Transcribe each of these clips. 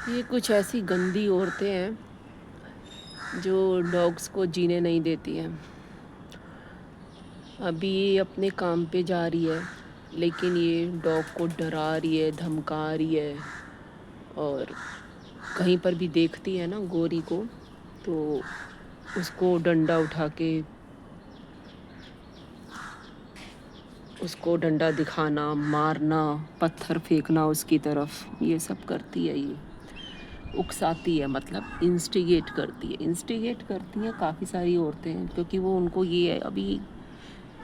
ये कुछ ऐसी गंदी औरतें हैं जो डॉग्स को जीने नहीं देती हैं। अभी ये अपने काम पे जा रही है, लेकिन ये डॉग को डरा रही है, धमका रही है। और कहीं पर भी देखती है ना गोरी को, तो उसको डंडा उठा के उसको डंडा दिखाना, मारना, पत्थर फेंकना उसकी तरफ, ये सब करती है। ये उकसाती है, मतलब इंस्टिगेट करती है। इंस्टिगेट करती हैं काफ़ी सारी औरतें हैं, क्योंकि वो उनको ये है अभी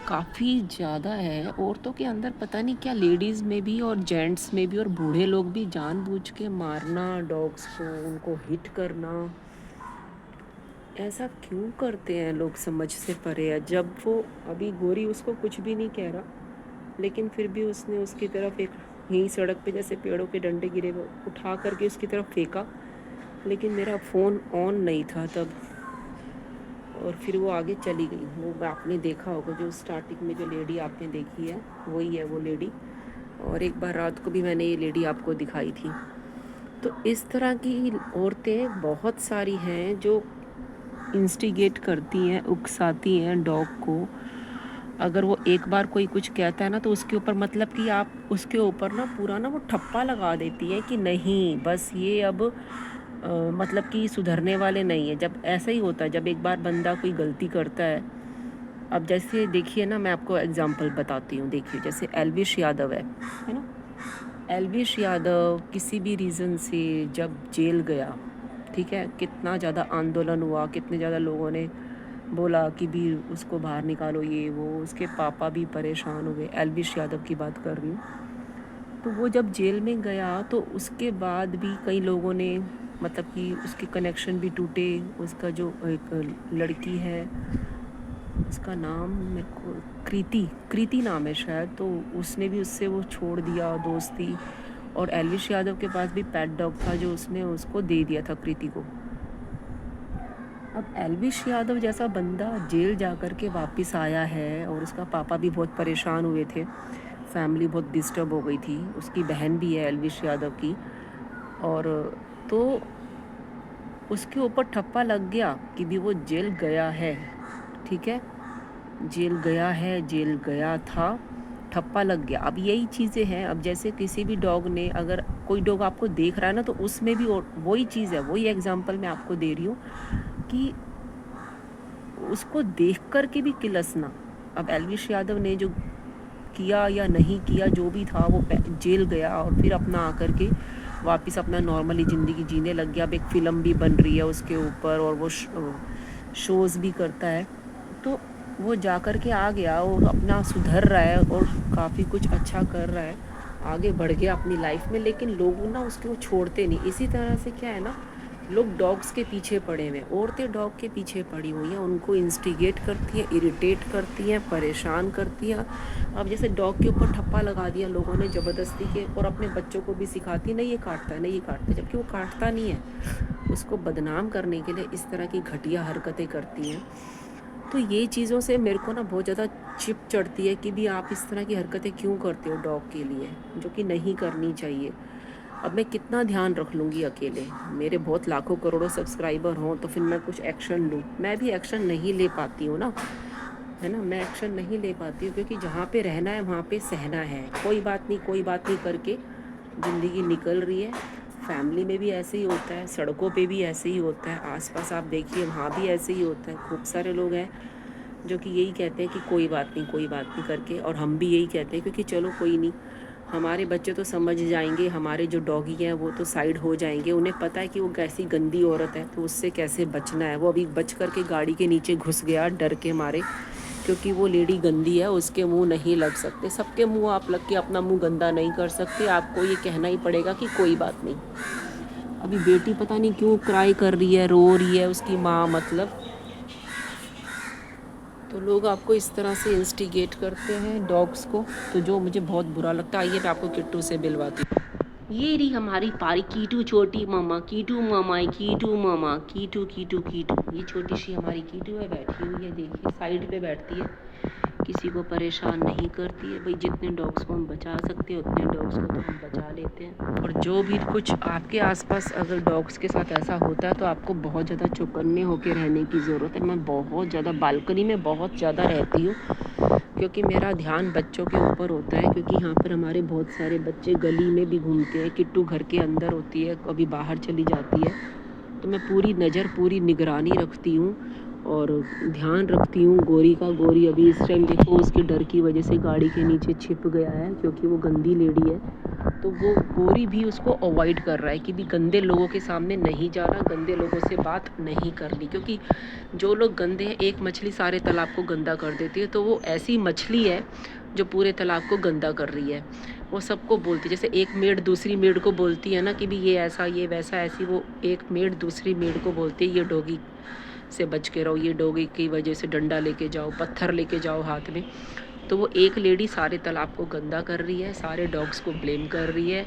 काफ़ी ज़्यादा है औरतों के अंदर, पता नहीं क्या, लेडीज़ में भी और जेंट्स में भी और बूढ़े लोग भी, जानबूझ के मारना डॉग्स को, उनको हिट करना। ऐसा क्यों करते हैं लोग, समझ से परे है। जब वो अभी गोरी उसको कुछ भी नहीं कह रहा, लेकिन फिर भी उसने उसकी तरफ एक, यहीं सड़क पे जैसे पेड़ों के डंडे गिरे वो उठा करके उसकी तरफ फेंका, लेकिन मेरा फ़ोन ऑन नहीं था तब, और फिर वो आगे चली गई। वो आपने देखा होगा, जो स्टार्टिंग में जो लेडी आपने देखी है वही है वो लेडी। और एक बार रात को भी मैंने ये लेडी आपको दिखाई थी। तो इस तरह की औरतें बहुत सारी हैं जो इंस्टिगेट करती हैं, उकसाती हैं डॉग को। अगर वो एक बार कोई कुछ कहता है ना, तो उसके ऊपर, मतलब कि आप उसके ऊपर ना पूरा ना वो ठप्पा लगा देती है कि नहीं, बस ये अब मतलब कि सुधरने वाले नहीं है। जब ऐसा ही होता है, जब एक बार बंदा कोई गलती करता है। अब जैसे देखिए ना, मैं आपको एग्जांपल बताती हूँ। देखिए जैसे एल्विश यादव है ना। एल्विश यादव किसी भी रीज़न से जब जेल गया, ठीक है, कितना ज़्यादा आंदोलन हुआ, कितने ज़्यादा लोगों ने बोला कि भी उसको बाहर निकालो, ये वो, उसके पापा भी परेशान हो गए। एल्विश यादव की बात कर रही हूँ। तो वो जब जेल में गया तो उसके बाद भी कई लोगों ने, मतलब कि उसके कनेक्शन भी टूटे। उसका जो एक लड़की है, उसका नाम मेरे को कृति कृति नाम है शायद, तो उसने भी उससे वो छोड़ दिया दोस्ती। और एल्विश यादव के पास भी पेट डॉग था जो उसने उसको दे दिया था, कृति को। अब एल्विश यादव जैसा बंदा जेल जा कर के वापस आया है, और उसका पापा भी बहुत परेशान हुए थे, फैमिली बहुत डिस्टर्ब हो गई थी। उसकी बहन भी है एल्विश यादव की। और तो उसके ऊपर ठप्पा लग गया कि भी वो जेल गया है, ठीक है, जेल गया है, जेल गया था, ठप्पा लग गया। अब यही चीज़ें हैं। अब जैसे किसी भी डॉग ने, अगर कोई डॉग आपको देख रहा है ना, तो उसमें भी वही चीज़ है, वही एग्जांपल मैं आपको दे रही हूँ कि उसको देख कर के भी किलसना। अब एल्विश यादव ने जो किया या नहीं किया, जो भी था, वो जेल गया और फिर अपना आकर के वापस अपना नॉर्मली ज़िंदगी जीने लग गया। अब एक फ़िल्म भी बन रही है उसके ऊपर, और वो शोज़ भी करता है। तो वो जा कर के आ गया और अपना सुधर रहा है और काफ़ी कुछ अच्छा कर रहा है, आगे बढ़ गया अपनी लाइफ में। लेकिन लोग ना उसको छोड़ते नहीं। इसी तरह से क्या है ना, लोग डॉग्स के पीछे पड़े हुए हैं, औरतें डॉग के पीछे पड़ी हुई हैं, उनको इंस्टिगेट करती हैं, इरिटेट करती हैं, परेशान करती हैं। अब जैसे डॉग के ऊपर ठप्पा लगा दिया लोगों ने ज़बरदस्ती के, और अपने बच्चों को भी सिखाती नहीं, ये काटता है, नहीं ये काटता है, जबकि वो काटता नहीं है। उसको बदनाम करने के लिए इस तरह की घटिया हरकतें करती हैं। तो ये चीज़ों से मेरे को ना बहुत ज़्यादा चिप चढ़ती है कि भी आप इस तरह की हरकतें क्यों करते हो डॉग के लिए, जो कि नहीं करनी चाहिए। अब मैं कितना ध्यान रख लूँगी अकेले, मेरे बहुत लाखों करोड़ों सब्सक्राइबर हों तो फिर मैं कुछ एक्शन लूँ। मैं भी एक्शन नहीं ले पाती हूँ ना, है ना, मैं एक्शन नहीं ले पाती हूँ, क्योंकि जहाँ पे रहना है वहाँ पे सहना है। कोई बात नहीं, कोई बात नहीं करके ज़िंदगी निकल रही है। फैमिली में भी ऐसे ही होता है, सड़कों पे भी ऐसे ही होता है, आसपास आप देखिए वहाँ भी ऐसे ही होता है। खूब सारे लोग हैं जो कि यही कहते हैं कि कोई बात नहीं, कोई बात नहीं करके, और हम भी यही कहते हैं क्योंकि चलो कोई नहीं, हमारे बच्चे तो समझ जाएंगे, हमारे जो डॉगी हैं वो तो साइड हो जाएंगे, उन्हें पता है कि वो कैसी गंदी औरत है, तो उससे कैसे बचना है। वो अभी बच कर के गाड़ी के नीचे घुस गया डर के मारे, क्योंकि वो लेडी गंदी है, उसके मुंह नहीं लग सकते। सबके मुंह आप लग के अपना मुंह गंदा नहीं कर सकते, आपको ये कहना ही पड़ेगा कि कोई बात नहीं। अभी बेटी पता नहीं क्यों क्राई कर रही है, रो रही है, उसकी माँ मतलब। तो लोग आपको इस तरह से इंस्टिगेट करते हैं डॉग्स को, तो जो मुझे बहुत बुरा लगता है। आइए मैं आपको किट्टू से मिलवाती हूँ। ये रही हमारी पारी कीटू, छोटी मामा, कीटू मामा, कीटू मामा, कीटू कीटू कीटू। ये छोटी सी हमारी कीटू है, बैठी हुई है, देखिए साइड पे बैठती है। किसी को परेशान नहीं करती है। भाई जितने डॉग्स को हम बचा सकते हैं उतने डॉग्स को तो हम बचा लेते हैं। और जो भी कुछ आपके आसपास अगर डॉग्स के साथ ऐसा होता है तो आपको बहुत ज़्यादा चौकन्ने होकर रहने की ज़रूरत है। मैं बहुत ज़्यादा बालकनी में बहुत ज़्यादा रहती हूँ क्योंकि मेरा ध्यान बच्चों के ऊपर होता है, क्योंकि यहाँ पर हमारे बहुत सारे बच्चे गली में भी घूमते हैं। किट्टू घर के अंदर होती है, कभी बाहर चली जाती है, तो मैं पूरी नज़र पूरी निगरानी रखती हूँ और ध्यान रखती हूँ गोरी का। गोरी अभी इस टाइम देखो उसके डर की वजह से गाड़ी के नीचे छिप गया है क्योंकि वो गंदी लेडी है। तो वो गोरी भी उसको अवॉइड कर रहा है कि भी गंदे लोगों के सामने नहीं जाना, गंदे लोगों से बात नहीं करनी, क्योंकि जो लोग गंदे हैं, एक मछली सारे तालाब को गंदा कर देती है, तो वो ऐसी मछली है जो पूरे तालाब को गंदा कर रही है। वो सबको बोलती है, जैसे एक मेड दूसरी मेड को बोलती है ना कि भी ये ऐसा ये वैसा, ऐसी वो एक मेड दूसरी मेड को बोलती है ये डॉगी से बच के रहो, ये डॉगी की वजह से डंडा लेके जाओ, पत्थर लेके जाओ हाथ में। तो वो एक लेडी सारे तालाब को गंदा कर रही है, सारे डॉग्स को ब्लेम कर रही है।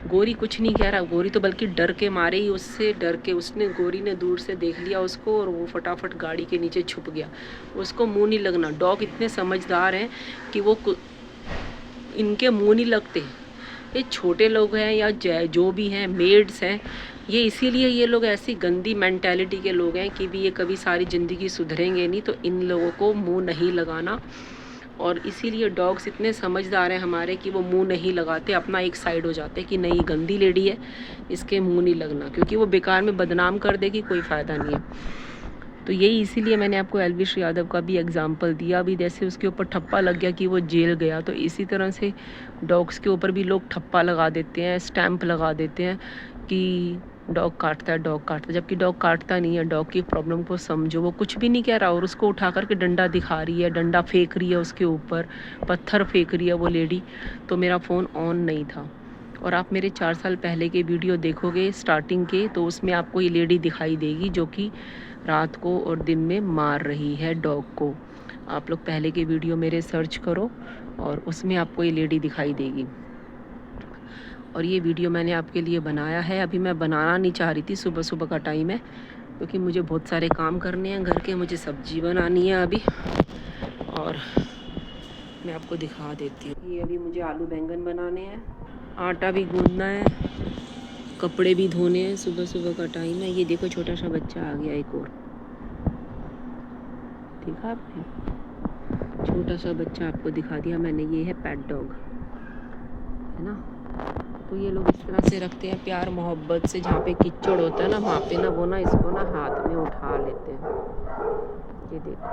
गोरी कुछ नहीं कह रहा, गोरी तो बल्कि डर के मारे ही, उससे डर के गोरी ने दूर से देख लिया उसको और वो फटाफट गाड़ी के नीचे छुप गया। उसको मुंह नहीं लगना। डॉग इतने समझदार हैं कि वो इनके मुंह नहीं लगते। ये छोटे लोग हैं या जो भी हैं, मेड्स हैं, ये इसीलिए ये लोग ऐसी गंदी मेंटालिटी के लोग हैं कि भी ये कभी सारी ज़िंदगी सुधरेंगे नहीं, तो इन लोगों को मुंह नहीं लगाना। और इसीलिए डॉग्स इतने समझदार हैं हमारे कि वो मुंह नहीं लगाते, अपना एक साइड हो जाते कि नहीं गंदी लेडी है, इसके मुंह नहीं लगना, क्योंकि वो बेकार में बदनाम कर देगी, कोई फ़ायदा नहीं है। तो यही इसीलिए मैंने आपको एल्विश यादव का भी एग्जांपल दिया। अभी जैसे उसके ऊपर ठप्पा लग गया कि वो जेल गया, तो इसी तरह से डॉग्स के ऊपर भी लोग ठप्पा लगा देते हैं, स्टैंप लगा देते हैं कि डॉग काटता है, डॉग काटता है, जबकि डॉग काटता नहीं है। डॉग की प्रॉब्लम को समझो, वो कुछ भी नहीं कह रहा और उसको उठा करके डंडा दिखा रही है, डंडा फेंक रही है उसके ऊपर, पत्थर फेंक रही है वो लेडी। तो मेरा फ़ोन ऑन नहीं था और आप मेरे 4 साल पहले के वीडियो देखोगे स्टार्टिंग के, तो उसमें आपको ये लेडी दिखाई देगी जो कि रात को और दिन में मार रही है डॉग को। आप लोग पहले के वीडियो मेरे सर्च करो और उसमें आपको ये लेडी दिखाई देगी। और ये वीडियो मैंने आपके लिए बनाया है। अभी मैं बनाना नहीं चाह रही थी, सुबह सुबह का टाइम है, क्योंकि मुझे बहुत सारे काम करने हैं घर के, मुझे सब्जी बनानी है अभी। और मैं आपको दिखा देती हूँ। ये अभी मुझे आलू बैंगन बनाने हैं, आटा भी गूंदना है, कपड़े भी धोने हैं। सुबह सुबह का टाइम है। ये देखो छोटा सा बच्चा आ गया, एक और देखा आपने, छोटा सा बच्चा आपको दिखा दिया मैंने। ये है पेट डॉग, है ना। तो ये लोग इस तरह से रखते हैं प्यार मोहब्बत से। जहाँ पे कीचड़ होता है ना, वहाँ पे ना वो ना इसको ना हाथ में उठा लेते हैं। ये देखो